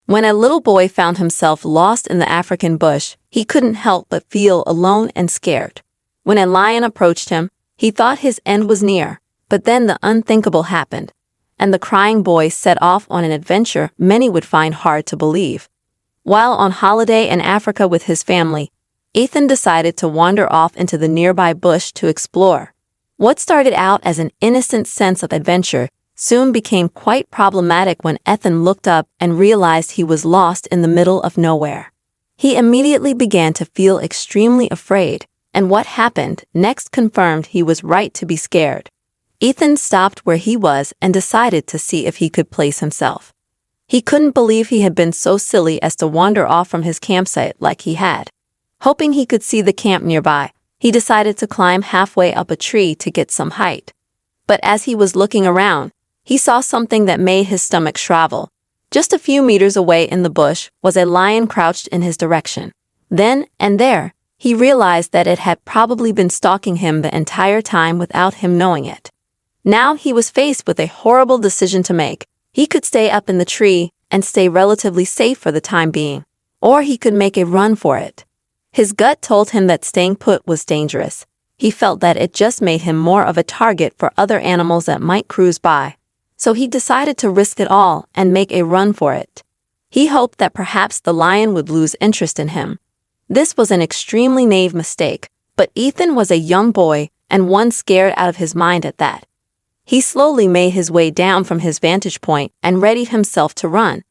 When a little boy found himself lost in the African bush, he couldn't help but feel alone and scared. When a lion approached him, he thought his end was near, but then the unthinkable happened, and the crying boy set off on an adventure many would find hard to believe. While on holiday in Africa with his family, Ethan decided to wander off into the nearby bush to explore. What started out as an innocent sense of adventure soon became quite problematic when Ethan looked up and realized he was lost in the middle of nowhere. He immediately began to feel extremely afraid, and what happened next confirmed he was right to be scared. Ethan stopped where he was and decided to see if he could place himself. He couldn't believe he had been so silly as to wander off from his campsite like he had. Hoping he could see the camp nearby, he decided to climb halfway up a tree to get some height. But as he was looking around, he saw something that made his stomach shrivel. Just a few meters away in the bush was a lion crouched in his direction. Then and there, he realized that it had probably been stalking him the entire time without him knowing it. Now he was faced with a horrible decision to make. He could stay up in the tree and stay relatively safe for the time being, or he could make a run for it. His gut told him that staying put was dangerous. He felt that it just made him more of a target for other animals that might cruise by. So he decided to risk it all and make a run for it. He hoped that perhaps the lion would lose interest in him. This was an extremely naive mistake, but Ethan was a young boy and one scared out of his mind at that. He slowly made his way down from his vantage point and readied himself to run.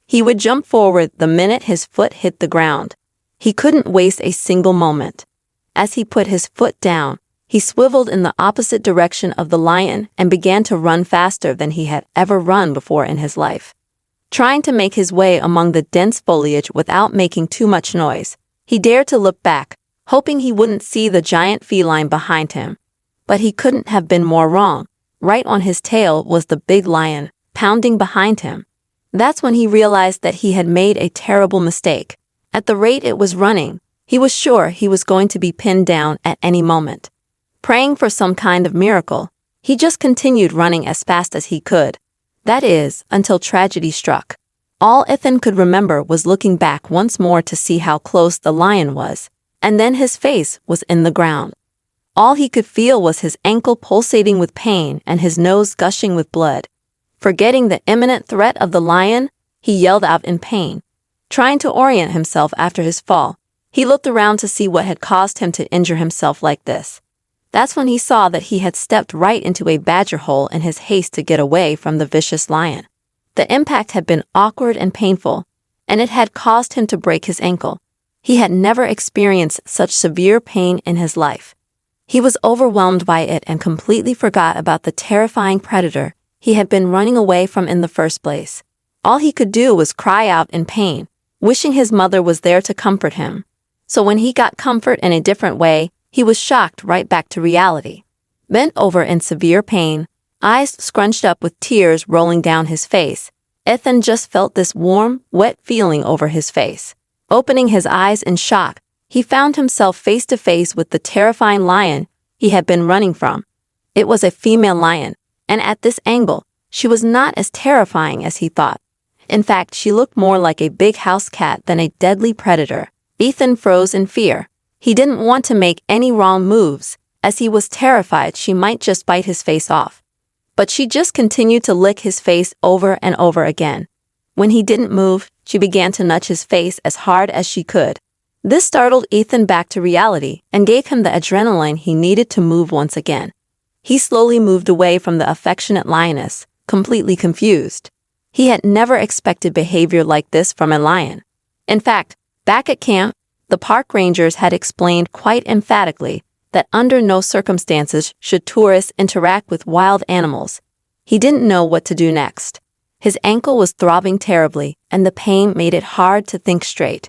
He would jump forward the minute his foot hit the ground. He couldn't waste a single moment. As he put his foot down, he swiveled in the opposite direction of the lion and began to run faster than he had ever run before in his life. Trying to make his way among the dense foliage without making too much noise, he dared to look back, hoping he wouldn't see the giant feline behind him. But he couldn't have been more wrong. Right on his tail was the big lion, pounding behind him. That's when he realized that he had made a terrible mistake. At the rate it was running, he was sure he was going to be pinned down at any moment. Praying for some kind of miracle, he just continued running as fast as he could. That is, until tragedy struck. All Ethan could remember was looking back once more to see how close the lion was, and then his face was in the ground. All he could feel was his ankle pulsating with pain and his nose gushing with blood. Forgetting the imminent threat of the lion, he yelled out in pain. Trying to orient himself after his fall, he looked around to see what had caused him to injure himself like this. That's when he saw that he had stepped right into a badger hole in his haste to get away from the vicious lion. The impact had been awkward and painful, and it had caused him to break his ankle. He had never experienced such severe pain in his life. He was overwhelmed by it and completely forgot about the terrifying predator he had been running away from in the first place. All he could do was cry out in pain, wishing his mother was there to comfort him. So when he got comfort in a different way, he was shocked right back to reality. Bent over in severe pain, eyes scrunched up with tears rolling down his face, Ethan just felt this warm, wet feeling over his face. Opening his eyes in shock, he found himself face to face with the terrifying lion he had been running from. It was a female lion, and at this angle, she was not as terrifying as he thought. In fact, she looked more like a big house cat than a deadly predator. Ethan froze in fear. He didn't want to make any wrong moves, as he was terrified she might just bite his face off. But she just continued to lick his face over and over again. When he didn't move, she began to nudge his face as hard as she could. This startled Ethan back to reality and gave him the adrenaline he needed to move once again. He slowly moved away from the affectionate lioness, completely confused. He had never expected behavior like this from a lion. In fact, back at camp, the park rangers had explained quite emphatically that under no circumstances should tourists interact with wild animals. He didn't know what to do next. His ankle was throbbing terribly, and the pain made it hard to think straight.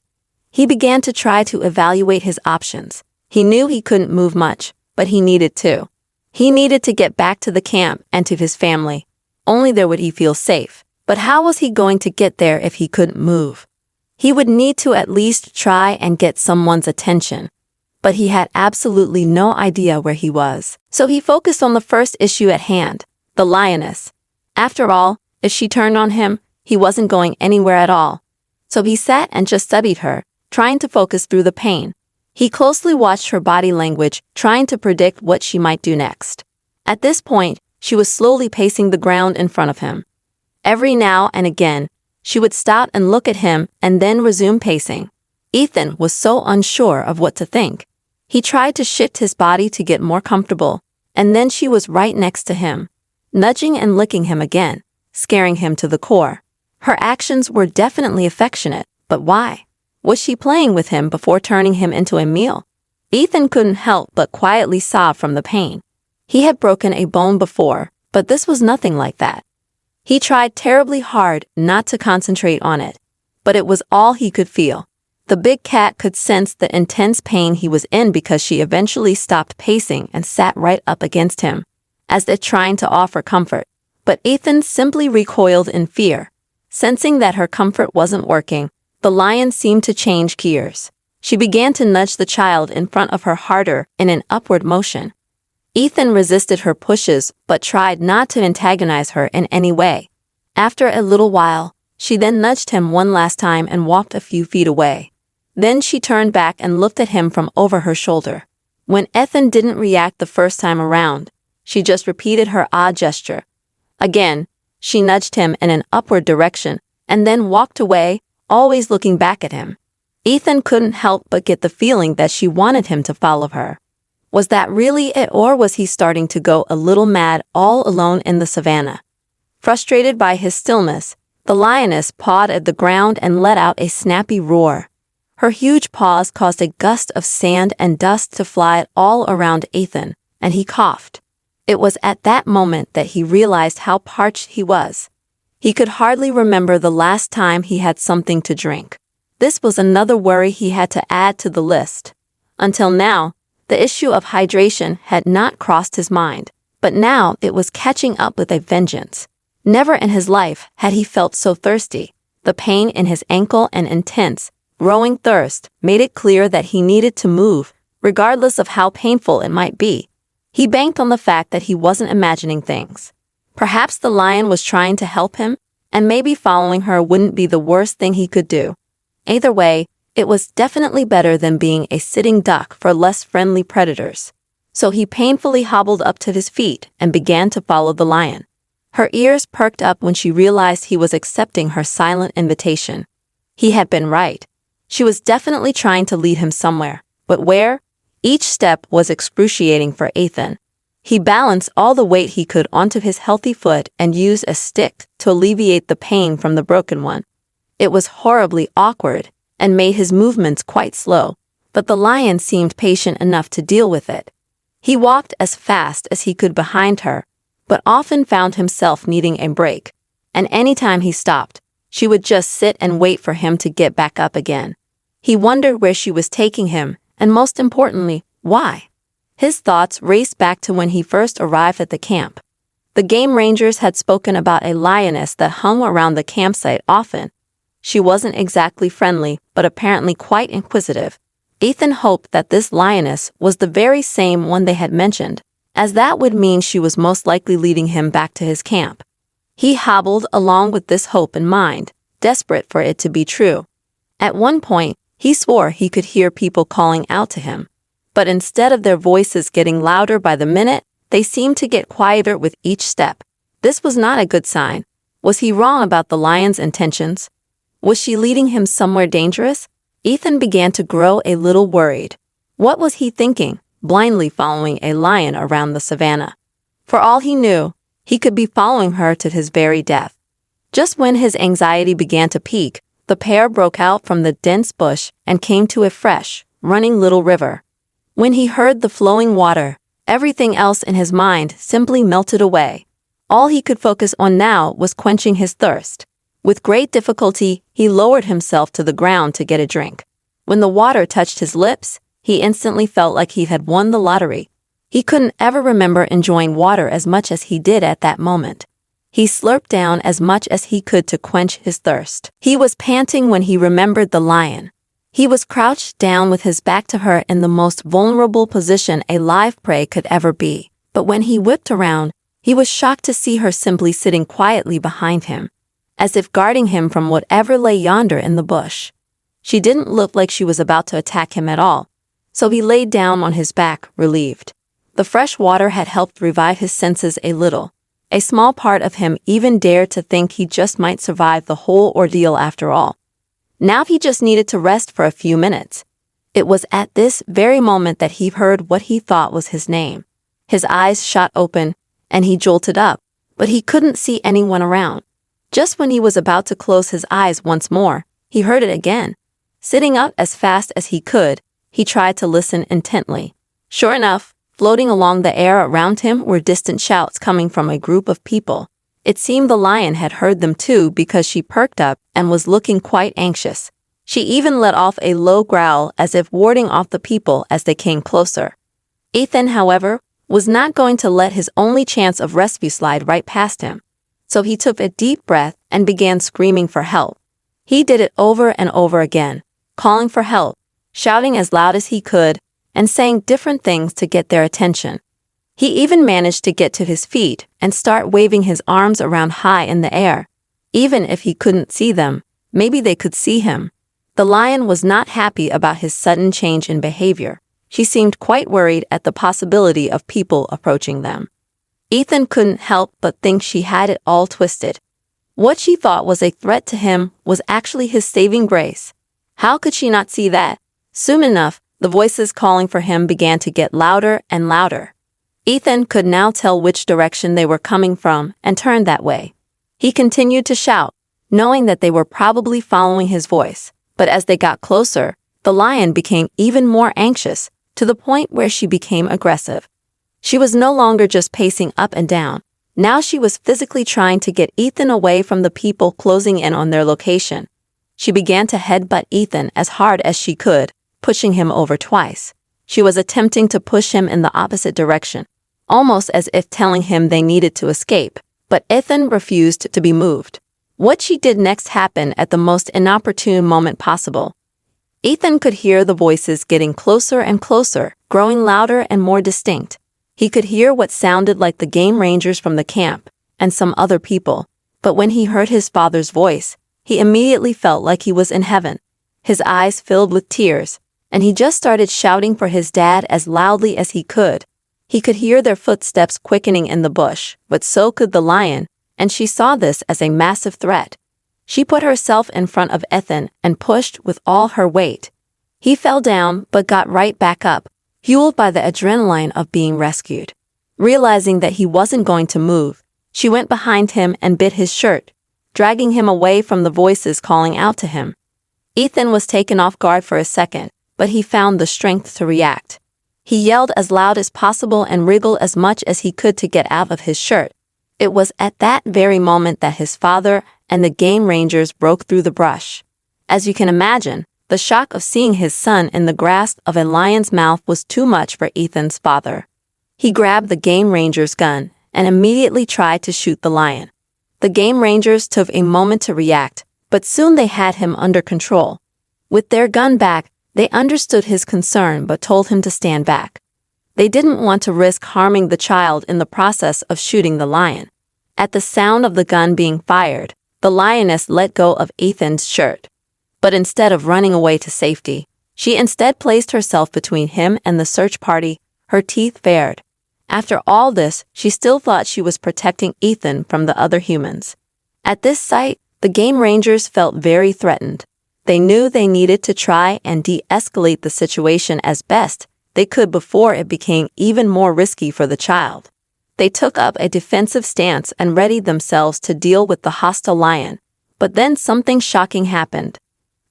He began to try to evaluate his options. He knew he couldn't move much, but he needed to. He needed to get back to the camp and to his family. Only there would he feel safe. But how was he going to get there if he couldn't move? He would need to at least try and get someone's attention. But he had absolutely no idea where he was. So he focused on the first issue at hand, the lioness. After all, if she turned on him, he wasn't going anywhere at all. So he sat and just studied her, trying to focus through the pain. He closely watched her body language, trying to predict what she might do next. At this point, she was slowly pacing the ground in front of him. Every now and again, she would stop and look at him and then resume pacing. Ethan was so unsure of what to think. He tried to shift his body to get more comfortable, and then she was right next to him, nudging and licking him again, scaring him to the core. Her actions were definitely affectionate, but why? Was she playing with him before turning him into a meal? Ethan couldn't help but quietly sob from the pain. He had broken a bone before, but this was nothing like that. He tried terribly hard not to concentrate on it, but it was all he could feel. The big cat could sense the intense pain he was in because she eventually stopped pacing and sat right up against him, as if trying to offer comfort. But Ethan simply recoiled in fear. Sensing that her comfort wasn't working, the lion seemed to change gears. She began to nudge the child in front of her harder in an upward motion. Ethan resisted her pushes but tried not to antagonize her in any way. After a little while, she then nudged him one last time and walked a few feet away. Then she turned back and looked at him from over her shoulder. When Ethan didn't react the first time around, she just repeated her odd gesture. Again, she nudged him in an upward direction and then walked away, always looking back at him. Ethan couldn't help but get the feeling that she wanted him to follow her. Was that really it, or was he starting to go a little mad all alone in the savannah? Frustrated by his stillness, the lioness pawed at the ground and let out a snappy roar. Her huge paws caused a gust of sand and dust to fly all around Ethan, and he coughed. It was at that moment that he realized how parched he was. He could hardly remember the last time he had something to drink. This was another worry he had to add to the list. Until now, the issue of hydration had not crossed his mind, but now it was catching up with a vengeance. Never in his life had he felt so thirsty. The pain in his ankle and intense, growing thirst made it clear that he needed to move, regardless of how painful it might be. He banked on the fact that he wasn't imagining things. Perhaps the lion was trying to help him, and maybe following her wouldn't be the worst thing he could do. Either way, it was definitely better than being a sitting duck for less friendly predators. So he painfully hobbled up to his feet and began to follow the lion. Her ears perked up when she realized he was accepting her silent invitation. He had been right. She was definitely trying to lead him somewhere, but where? Each step was excruciating for Ethan. He balanced all the weight he could onto his healthy foot and used a stick to alleviate the pain from the broken one. It was horribly awkward and made his movements quite slow, but the lion seemed patient enough to deal with it. He walked as fast as he could behind her, but often found himself needing a break, and anytime he stopped, she would just sit and wait for him to get back up again. He wondered where she was taking him, and most importantly, why? His thoughts raced back to when he first arrived at the camp. The game rangers had spoken about a lioness that hung around the campsite often. She wasn't exactly friendly, but apparently quite inquisitive. Ethan hoped that this lioness was the very same one they had mentioned, as that would mean she was most likely leading him back to his camp. He hobbled along with this hope in mind, desperate for it to be true. At one point, he swore he could hear people calling out to him. But instead of their voices getting louder by the minute, they seemed to get quieter with each step. This was not a good sign. Was he wrong about the lion's intentions? Was she leading him somewhere dangerous? Ethan began to grow a little worried. What was he thinking, blindly following a lion around the savannah? For all he knew, he could be following her to his very death. Just when his anxiety began to peak, the pair broke out from the dense bush and came to a fresh, running little river. When he heard the flowing water, everything else in his mind simply melted away. All he could focus on now was quenching his thirst. With great difficulty, he lowered himself to the ground to get a drink. When the water touched his lips, he instantly felt like he had won the lottery. He couldn't ever remember enjoying water as much as he did at that moment. He slurped down as much as he could to quench his thirst. He was panting when he remembered the lion. He was crouched down with his back to her in the most vulnerable position a live prey could ever be. But when he whipped around, he was shocked to see her simply sitting quietly behind him. as if guarding him from whatever lay yonder in the bush. She didn't look like she was about to attack him at all, so he laid down on his back, relieved. The fresh water had helped revive his senses a little. A small part of him even dared to think he just might survive the whole ordeal after all. Now he just needed to rest for a few minutes. It was at this very moment that he heard what he thought was his name. His eyes shot open, and he jolted up, but he couldn't see anyone around. Just when he was about to close his eyes once more, he heard it again. Sitting up as fast as he could, he tried to listen intently. Sure enough, floating along the air around him were distant shouts coming from a group of people. It seemed the lion had heard them too, because she perked up and was looking quite anxious. She even let off a low growl as if warding off the people as they came closer. Ethan, however, was not going to let his only chance of rescue slide right past him. So he took a deep breath and began screaming for help. He did it over and over again, calling for help, shouting as loud as he could, and saying different things to get their attention. He even managed to get to his feet and start waving his arms around high in the air. Even if he couldn't see them, maybe they could see him. The lion was not happy about his sudden change in behavior. She seemed quite worried at the possibility of people approaching them. Ethan couldn't help but think she had it all twisted. What she thought was a threat to him was actually his saving grace. How could she not see that? Soon enough, the voices calling for him began to get louder and louder. Ethan could now tell which direction they were coming from and turned that way. He continued to shout, knowing that they were probably following his voice. But as they got closer, the lion became even more anxious, to the point where she became aggressive. She was no longer just pacing up and down. Now she was physically trying to get Ethan away from the people closing in on their location. She began to headbutt Ethan as hard as she could, pushing him over twice. She was attempting to push him in the opposite direction, almost as if telling him they needed to escape, but Ethan refused to be moved. What she did next happened at the most inopportune moment possible. Ethan could hear the voices getting closer and closer, growing louder and more distinct. He could hear what sounded like the game rangers from the camp and some other people, but when he heard his father's voice, he immediately felt like he was in heaven. His eyes filled with tears, and he just started shouting for his dad as loudly as he could. He could hear their footsteps quickening in the bush, but so could the lion, and she saw this as a massive threat. She put herself in front of Ethan and pushed with all her weight. He fell down but got right back up, fueled by the adrenaline of being rescued. Realizing that he wasn't going to move, she went behind him and bit his shirt, dragging him away from the voices calling out to him. Ethan was taken off guard for a second, but he found the strength to react. He yelled as loud as possible and wriggled as much as he could to get out of his shirt. It was at that very moment that his father and the game rangers broke through the brush. As you can imagine, the shock of seeing his son in the grasp of a lion's mouth was too much for Ethan's father. He grabbed the game ranger's gun and immediately tried to shoot the lion. The game rangers took a moment to react, but soon they had him under control. With their gun back, they understood his concern but told him to stand back. They didn't want to risk harming the child in the process of shooting the lion. At the sound of the gun being fired, the lioness let go of Ethan's shirt. But instead of running away to safety, she instead placed herself between him and the search party, her teeth bared. After all this, she still thought she was protecting Ethan from the other humans. At this sight, the game rangers felt very threatened. They knew they needed to try and de-escalate the situation as best they could before it became even more risky for the child. They took up a defensive stance and readied themselves to deal with the hostile lion. But then something shocking happened.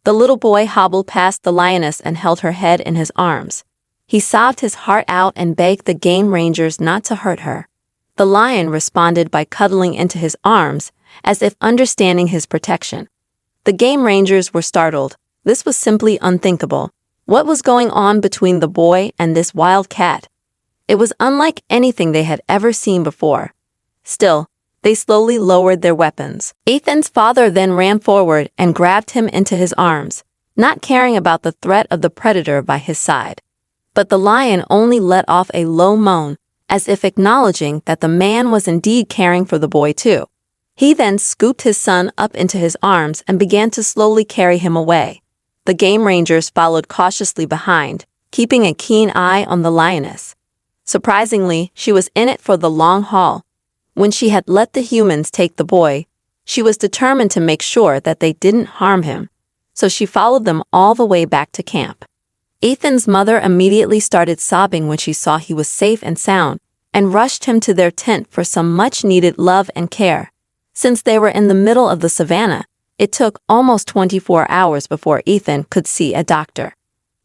The little boy hobbled past the lioness and held her head in his arms. He sobbed his heart out and begged the game rangers not to hurt her. The lion responded by cuddling into his arms, as if understanding his protection. The game rangers were startled. This was simply unthinkable. What was going on between the boy and this wild cat? It was unlike anything they had ever seen before. Still, they slowly lowered their weapons. Ethan's father then ran forward and grabbed him into his arms, not caring about the threat of the predator by his side. But the lion only let off a low moan, as if acknowledging that the man was indeed caring for the boy too. He then scooped his son up into his arms and began to slowly carry him away. The game rangers followed cautiously behind, keeping a keen eye on the lioness. Surprisingly, she was in it for the long haul. When she had let the humans take the boy, she was determined to make sure that they didn't harm him. So she followed them all the way back to camp. Ethan's mother immediately started sobbing when she saw he was safe and sound, and rushed him to their tent for some much-needed love and care. Since they were in the middle of the savannah, it took almost 24 hours before Ethan could see a doctor.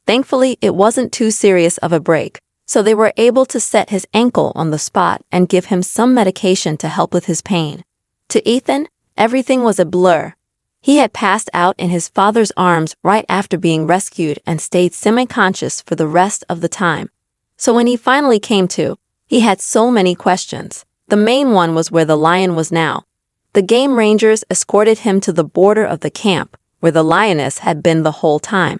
Thankfully, it wasn't too serious of a break, so they were able to set his ankle on the spot and give him some medication to help with his pain. To Ethan, everything was a blur. He had passed out in his father's arms right after being rescued and stayed semi-conscious for the rest of the time. So when he finally came to, he had so many questions. The main one was where the lion was now. The game rangers escorted him to the border of the camp, where the lioness had been the whole time.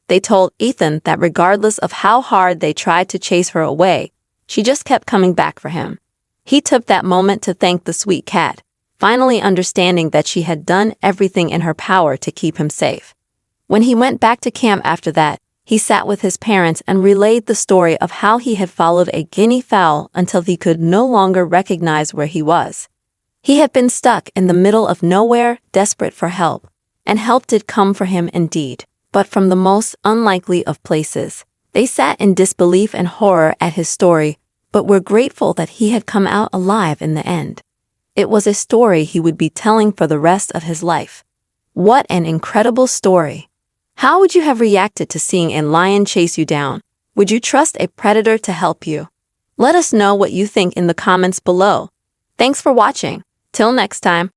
They told Ethan that regardless of how hard they tried to chase her away, she just kept coming back for him. He took that moment to thank the sweet cat, finally understanding that she had done everything in her power to keep him safe. When he went back to camp after that, he sat with his parents and relayed the story of how he had followed a guinea fowl until he could no longer recognize where he was. He had been stuck in the middle of nowhere, desperate for help, and help did come for him indeed, but from the most unlikely of places. They sat in disbelief and horror at his story, but were grateful that he had come out alive in the end. It was a story he would be telling for the rest of his life. What an incredible story! How would you have reacted to seeing a lion chase you down? Would you trust a predator to help you? Let us know what you think in the comments below. Thanks for watching. Till next time.